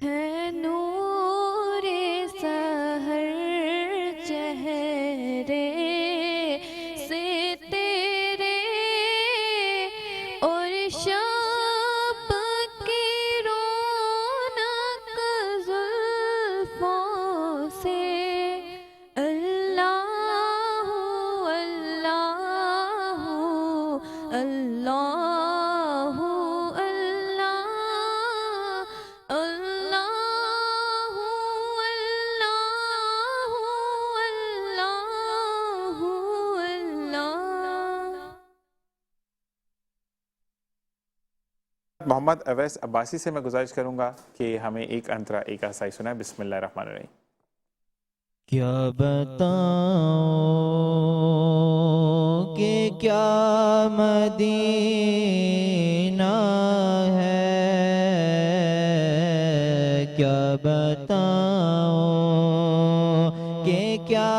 है नूर सहर चेहरे से तेरे और शब की रौनक जुल्फों से। अल्लाह अल्लाह अल्लाह अल्लाह अल्लाह अल्लाह अल्लाह। मोहम्मद अवैस अब्बासी से मैं गुजारिश करूंगा कि हमें एक अंतरा एक आसाई सुनाए। बिस्मिल्लाह रहमान रहीम। क्या बताऊं कि क्या मदीना है, क्या बताऊं कि क्या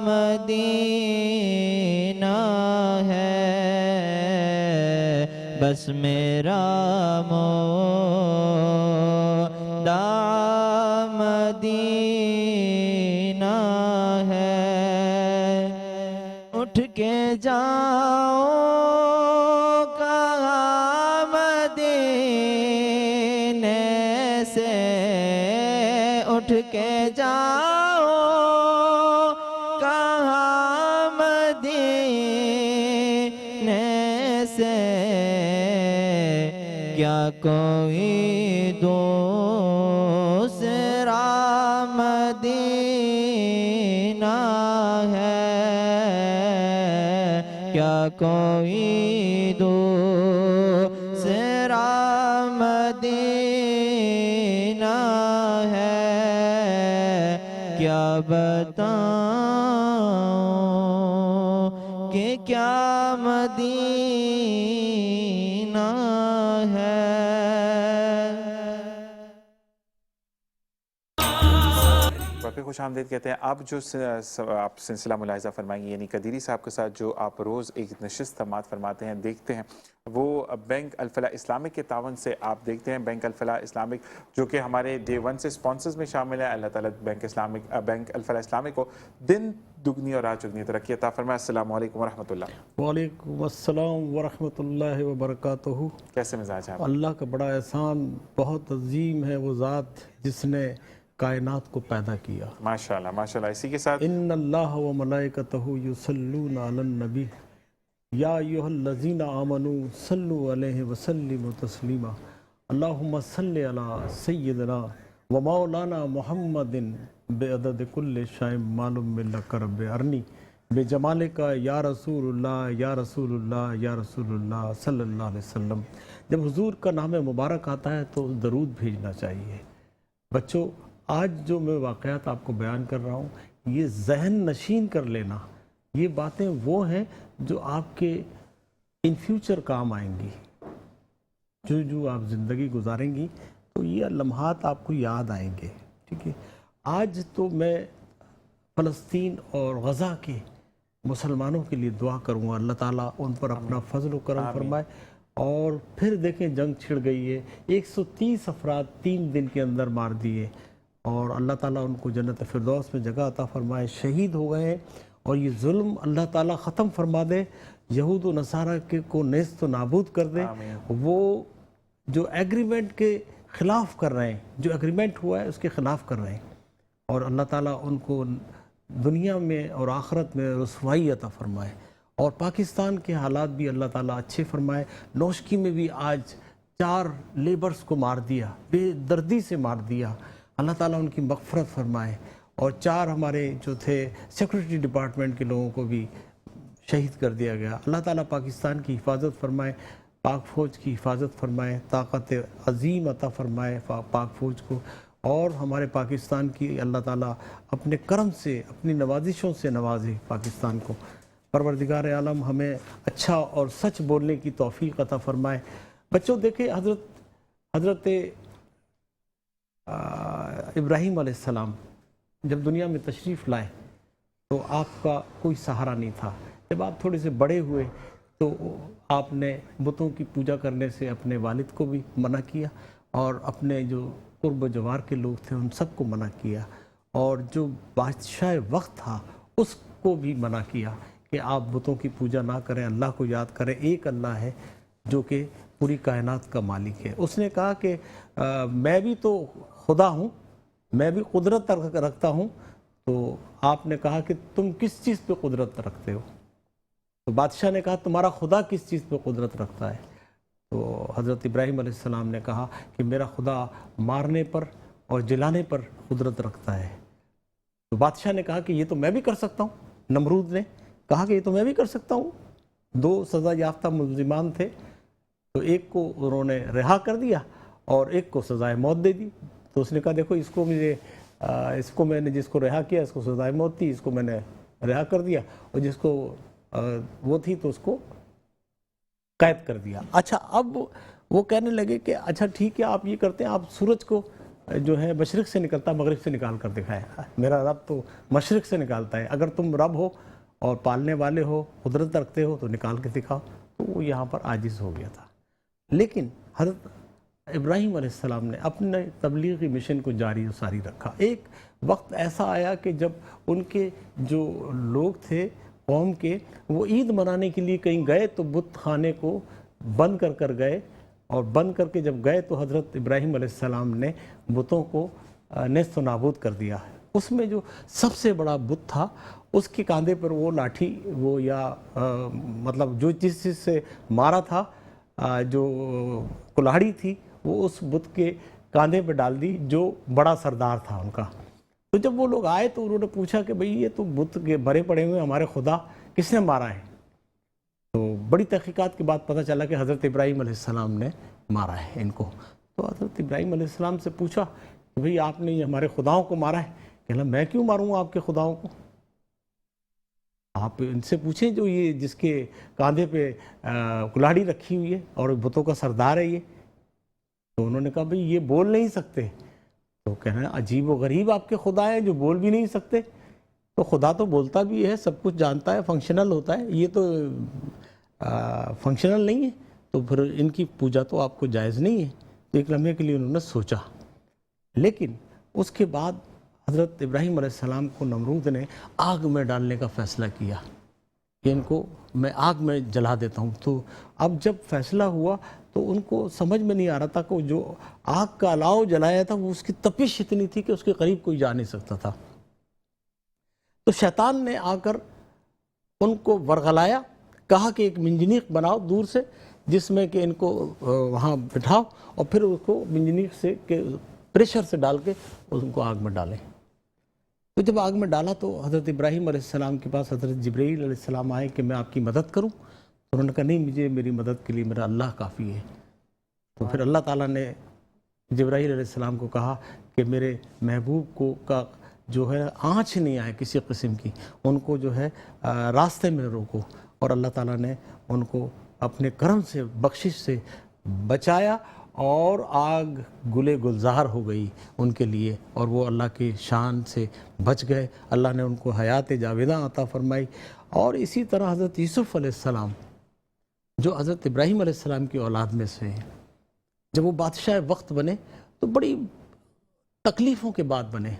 मदीना है, बस मेरा मोदा मदीना है। उठ के जाओ कहाँ मदीने से, उठ के जाओ कहाँ मदीने से, क्या कोई दूसरा मदीना है, क्या कोई दूसरा मदीना है, क्या बताऊं कि क्या मदीना है। वाकई खुश आमदीद कहते हैं। आप जो आप सिलसिला मुलाहिज़ा फरमाएंगे, यानी कदीरी साहब के साथ जो आप रोज़ एक नशिस्त समात फरमाते हैं, देखते हैं, वो बैंक अल-फलाह इस्लामिक के तावन से आप देखते हैं। बैंक अल-फलाह इस्लामिक जो कि हमारे डे वन से स्पॉन्सर्स में शामिल है। अल्लाह ताला बैंक अल-फलाह इस्लामिक को दिन दुगनी और रात चुगनी तरक्की अता फरमाए। अस्सलामु अलैकुम वरहमतुल्लाह। वालेकुम अस्सलाम वरहमतुल्लाहि वबरकातुहू। कैसे मिजाज है आप? अल्लाह का बड़ा एहसान, बहुत अजीम है वो ज़ात जिसने कायनात को पैदा किया। माशाल्लाह माशाल्लाह। इसी के साथ इन्नल्लाह व मलाइकतहू युसल्लूना अलन नबी या अय्युहल्लज़ीना आमनू सल्लु अलैहि व सल्लिमु तस्लीमा। अल्लाहुम्मा सल्लि अला सय्यिदना व मौलाना मुहम्मदिन बेअदद कुल्ल शैइन मालूम मिल्लक रब्बि अरनी बेजमालिका या रसूलुल्लाह या रसूलुल्लाह या रसूलुल्लाह सल्लल्लाहु अलैहि वसल्लम। जब हुजूर का नाम मुबारक आता है तो दरूद भेजना चाहिए। बच्चों, आज जो मैं वाक़यात आपको बयान कर रहा हूँ, ये जहन नशीन कर लेना। ये बातें वो हैं जो आपके इन फ्यूचर काम आएंगी। जो जो आप ज़िंदगी गुजारेंगी तो ये लम्हात आपको याद आएंगे। ठीक है, आज तो मैं फ़लस्तीन और गज़ा के मुसलमानों के लिए दुआ करूँगा, अल्लाह ताला उन पर अपना फजल व करम फरमाए। और फिर देखें, जंग छिड़ गई है, 130 अफराद 3 दिन के अंदर मार दिए, और अल्लाह ताला उनको जन्नत फिरदौस में जगह अता फरमाए। शहीद हो गए हैं, और ये जुल्म अल्लाह ताला ख़त्म फरमा दे। यहूद व नसारा के को नेस्त नाबूद कर दे। वो जो एग्रीमेंट के ख़िलाफ़ कर रहे हैं, जो एग्रीमेंट हुआ है उसके ख़िलाफ़ कर रहे हैं, और अल्लाह ताला उनको दुनिया में और आखिरत में रसवाई अता फ़रमाए। और पाकिस्तान के हालात भी अल्लाह ताला अच्छे फ़रमाए। नौशकी में भी आज 4 लेबर्स को मार दिया, बेदर्दी से मार दिया, अल्लाह ताला उनकी मग़फ़रत फ़रमाए। और 4 हमारे जो थे सिक्योरिटी डिपार्टमेंट के लोगों को भी शहीद कर दिया गया। अल्लाह ताला पाकिस्तान की हिफाजत फ़रमाए, पाक फ़ौज की हिफाजत फ़रमाए, ताकत अज़ीम अता फ़रमाए पाक फ़ौज को। और हमारे पाकिस्तान की अल्लाह ताला अपने करम से, अपनी नवाजिशों से नवाजे पाकिस्तान को। परवरदिगार आलम हमें अच्छा और सच बोलने की तौफ़ीक़ अता फ़रमाए। बच्चों देखें, हज़रत इब्राहीम अलैहिस्सलाम जब दुनिया में तशरीफ़ लाए तो आपका कोई सहारा नहीं था। जब आप थोड़े से बड़े हुए तो आपने बुतों की पूजा करने से अपने वालिद को भी मना किया, और अपने जो कुर्ब जवार के लोग थे उन सबको मना किया, और जो बादशाह वक्त था उसको भी मना किया कि आप बुतों की पूजा ना करें, अल्लाह को याद करें। एक अल्लाह है जो कि पूरी कायनात का मालिक है। उसने कहा कि मैं भी तो खुदा हूँ, मैं भी कुदरत रखता हूँ। तो आपने कहा कि तुम किस चीज़ पे कुदरत रखते हो? तो बादशाह ने कहा तुम्हारा खुदा किस चीज़ पे कुदरत रखता है? तो हज़रत इब्राहीम अलैहिस्सलाम ने कहा कि मेरा खुदा मारने पर और जलाने पर कुदरत रखता है। तो बादशाह ने कहा कि ये तो मैं भी कर सकता हूँ। नमरूद ने कहा कि ये तो मैं भी कर सकता हूँ। 2 सज़ा याफ्ता मुल्ज़िमान थे, तो एक को उन्होंने रिहा कर दिया और एक को सज़ाए मौत दे दी। तो उसने कहा देखो इसको मैंने जिसको रिहा किया इसको सज़ाए मौत थी, इसको मैंने रिहा कर दिया, और जिसको वो थी तो उसको कैद कर दिया। अच्छा, अब वो कहने लगे कि अच्छा ठीक है, आप ये करते हैं, आप सूरज को जो है मशरिक़ से निकलता मगरिब से निकाल कर दिखाएं। मेरा रब तो मशरिक़ से निकालता है, अगर तुम रब हो और पालने वाले हो, कुदरत रखते हो, तो निकाल के दिखाओ। तो वो यहाँ पर आजिज़ हो गया था। लेकिन हज़रत इब्राहीम अलैहिस्सलाम ने अपने तबलीगी मिशन को जारी और सारी रखा। एक वक्त ऐसा आया कि जब उनके जो लोग थे कौम के, वो ईद मनाने के लिए कहीं गए तो बुत खाने को बंद कर गए, और बंद करके जब गए तो हज़रत इब्राहीम अलैहिस्सलाम ने बुतों को नेस्त नाबूद कर दिया। उसमें जो सबसे बड़ा बुत था उसके कांधे पर वो लाठी, वो या मतलब जो जिस चीज़ से मारा था, जो कुल्हाड़ी थी, वो उस बुत के कांधे पर डाल दी जो बड़ा सरदार था उनका। तो जब वो लोग आए तो उन्होंने पूछा कि भाई ये तो बुत के भरे पड़े हुए हमारे खुदा किसने मारा है? तो बड़ी तहकीकात के बाद पता चला कि हज़रत इब्राहीम अलैहिस्सलाम ने मारा है इनको। तो हज़रत इब्राहीम अलैहिस्सलाम से पूछा कि भाई आपने ये हमारे खुदाओं को मारा है? कहला मैं क्यों मारूंगा आपके खुदाओं को, आप इनसे पूछें जो ये जिसके कांधे पे कुल्हाड़ी रखी हुई है और बुतों का सरदार है ये। तो उन्होंने कहा भाई ये बोल नहीं सकते। तो कहना अजीब व गरीब आपके खुदा हैं जो बोल भी नहीं सकते। तो खुदा तो बोलता भी है, सब कुछ जानता है, फंक्शनल होता है, ये तो फंक्शनल नहीं है, तो फिर इनकी पूजा तो आपको जायज़ नहीं है। तो एक लम्हे के लिए उन्होंने सोचा, लेकिन उसके बाद हज़रत इब्राहीम अलैहिस्सलाम को नमरूद ने आग में डालने का फ़ैसला किया कि इनको मैं आग में जला देता हूँ। तो अब जब फ़ैसला हुआ तो उनको समझ में नहीं आ रहा था कि जो आग का अलाव जलाया था वो उसकी तपिश इतनी थी कि उसके करीब कोई जा नहीं सकता था। तो शैतान ने आकर उनको वरगलाया, कहा कि एक मिंजनीक बनाओ दूर से जिसमें कि इनको वहाँ बिठाओ और फिर उसको मिंजनीक से के प्रेशर से डाल के उनको आग में डालें। तो जब आग में डाला तो हज़रत इब्राहीम अलैहिस्सलाम के पास हज़रत जिब्रील अलैहिस्सलाम आए कि मैं आपकी मदद करूं। तो उन्होंने कहा नहीं, मुझे मेरी मदद के लिए मेरा अल्लाह काफ़ी है। तो फिर अल्लाह ताला ने जिब्राईल अलैहिस्सलाम को कहा कि मेरे महबूब को का जो है आँच नहीं आए किसी किस्म की, उनको जो है रास्ते में रोको। और अल्लाह ताला ने उनको अपने करम से, बख्शिश से बचाया और आग गुले गुलजार हो गई उनके लिए, और वो अल्लाह की शान से बच गए। अल्लाह ने उनको हयात जावेदा अता फरमाई। और इसी तरह हज़रत यूसुफ़ अलैहिस्सलाम जो हज़रत इब्राहीम अलैहिस्सलाम की औलाद में से हैं, जब वो बादशाह वक्त बने तो बड़ी तकलीफ़ों के बाद बने।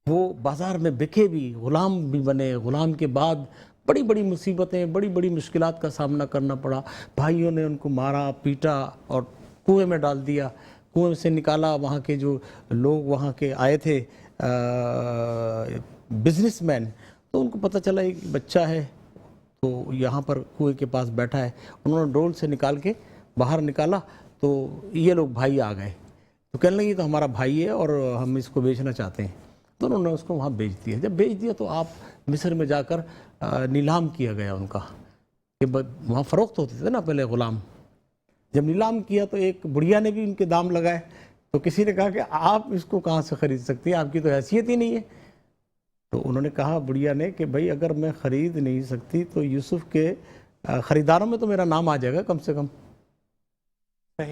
वो बाज़ार में बिके भी, ग़ुलाम भी बने, ग़ुलाम के बाद बड़ी बड़ी मुसीबतें, बड़ी बड़ी मुश्किलात का सामना करना पड़ा। भाइयों ने उनको मारा, पीटा और कुएं में डाल दिया। कुएं से निकाला, वहाँ के जो लोग वहाँ के आए थे बिजनेसमैन, तो उनको पता चला एक बच्चा है तो यहाँ पर कुएं के पास बैठा है। उन्होंने डोल से निकाल के बाहर निकाला तो ये लोग भाई आ गए, तो कहने लगे तो हमारा भाई है और हम इसको बेचना चाहते हैं। तो उन्होंने उसको वहाँ बेच दिया। जब बेच दिया तो आप मिस्र में जाकर नीलाम किया गया उनका, कि वहाँ फ़रोख्त होते थे ना पहले ग़ुलाम। जब नीलाम किया तो एक बुढ़िया ने भी इनके दाम लगाए, तो किसी ने कहा कि आप इसको कहाँ से ख़रीद सकती हैं, आपकी तो हैसियत ही नहीं है। तो उन्होंने कहा बुढ़िया ने कि भाई अगर मैं ख़रीद नहीं सकती तो यूसुफ के ख़रीदारों में तो मेरा नाम आ जाएगा कम से कम।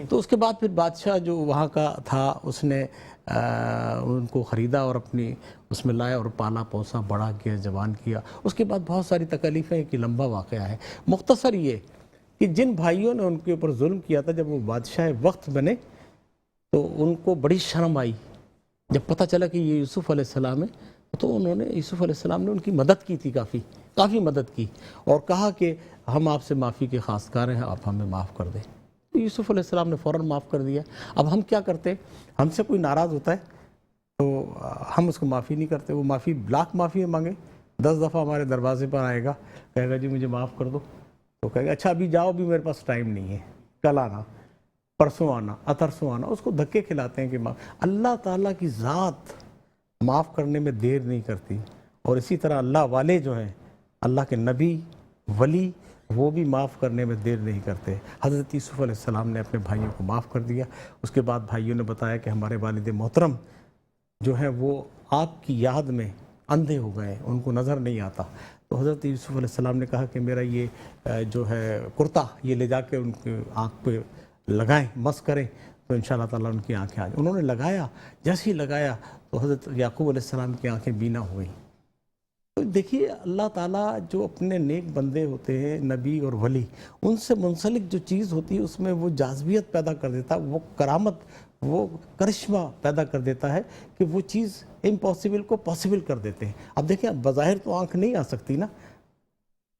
तो उसके बाद फिर बादशाह जो वहाँ का था उसने उनको ख़रीदा और अपनी उसमें लाया और पाला पोसा, बड़ा किया, जवान किया। उसके बाद बहुत सारी तकलीफ़ें कि लंबा वाक़या है। मुख्तसर ये कि जिन भाइयों ने उनके ऊपर जुल्म किया था, जब वो बादशाह वक्त बने तो उनको बड़ी शर्म आई। जब पता चला कि ये यूसुफ अलैहिस्सलाम है तो उन्होंने, यूसुफ अलैहिस्सलाम ने उनकी मदद की थी, काफ़ी मदद की और कहा कि हम आपसे माफ़ी के खासकार हैं, आप हमें माफ़ कर दें। तो यूसुफ अलैहिस्सलाम ने फ़ौरन माफ़ कर दिया। अब हम क्या करते, हमसे कोई नाराज़ होता है तो हम उसको माफ़ी नहीं करते। वो माफ़ी लाख माफ़ी मांगे, 10 दफ़ा हमारे दरवाजे पर आएगा, कहेगा जी मुझे माफ़ कर दो, तो कहेगा अच्छा अभी जाओ, अभी मेरे पास टाइम नहीं है, कल आना, परसों आना, अतरसों आना। उसको धक्के खिलाते हैं कि माफ़। अल्लाह ताला की ज़ात माफ़ करने में देर नहीं करती। और इसी तरह अल्लाह वाले जो हैं, अल्लाह के नबी, वली, वो भी माफ़ करने में देर नहीं करते। हज़रत यूसुफ अलैहिस्सलाम ने अपने भाइयों को माफ़ कर दिया। उसके बाद भाइयों ने बताया कि हमारे वालिद मोहतरम जो है वो आपकी याद में अंधे हो गए, उनको नज़र नहीं आता। तो हज़रत यूसुफ अलैहिस्सलाम ने कहा कि मेरा ये जो है कुर्ता, ये ले जाके उनकी आँख पे लगाएं, मस करें, तो इंशाअल्लाह ताला उनकी आँखें आ जाए। उन्होंने लगाया, जैसे ही लगाया तो हज़रत याकूब अलैहिस्सलाम की आँखें बीना हो गई। तो देखिए अल्लाह ताला जो अपने नेक बंदे होते हैं, नबी और वली, उनसे मुंसलिक जो चीज़ होती है उसमें वो जाज़बियत पैदा कर देता है, वो करामत, वो करिश्मा पैदा कर देता है कि वो चीज़ इम्पॉसिबल को पॉसिबल कर देते हैं। अब देखिए, बज़ाहिर तो आँख नहीं आ सकती ना,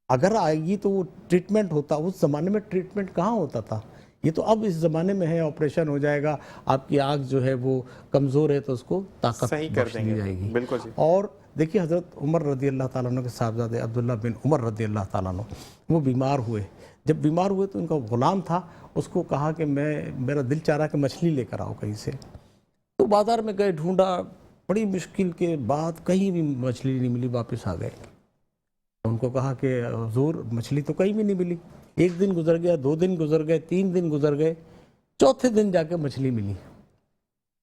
अगर आएगी तो वो ट्रीटमेंट होता। उस ज़माने में ट्रीटमेंट कहाँ होता था, ये तो अब इस ज़माने में है, ऑपरेशन हो जाएगा, आपकी आँख जो है वो कमज़ोर है तो उसको ताकत सही कर बख्श दी देंगे। जाएगी। बिल्कुल जी। और देखिए हज़रत उमर रदी अल्लाह ताला अन्हु के साहबजादे अब्दुल्ला बिन उमर रदी अल्लाह ताला अन्हु, वो बीमार हुए। जब बीमार हुए तो उनका ग़ुलाम था, उसको कहा कि मेरा दिल चाह रहा कि मछली लेकर आओ कहीं से। तो बाज़ार में गए, ढूंढा, बड़ी मुश्किल के बाद कहीं भी मछली नहीं मिली, वापस आ गए। उनको कहा कि हुज़ूर मछली तो कहीं भी नहीं मिली। 1 दिन गुजर गया, 2 दिन गुजर गए, 3 दिन गुजर गए, चौथे दिन जाके मछली मिली।